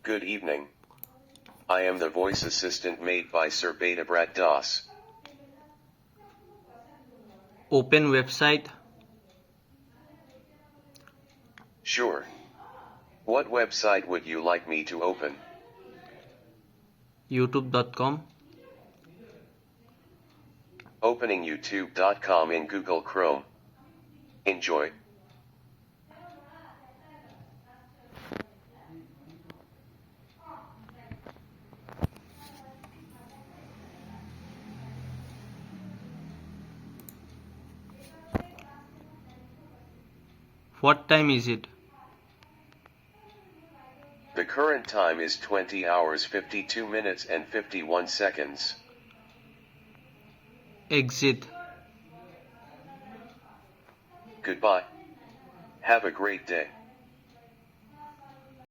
Good evening. I am the voice assistant made by Sir Beta Brat DOS. Open website. Sure. What website would you like me to open? youtube.com. Opening youtube.com in Google Chrome. Enjoy. What time is it? The current time is 20 hours 52 minutes and 51 seconds. Exit. Goodbye. Have a great day.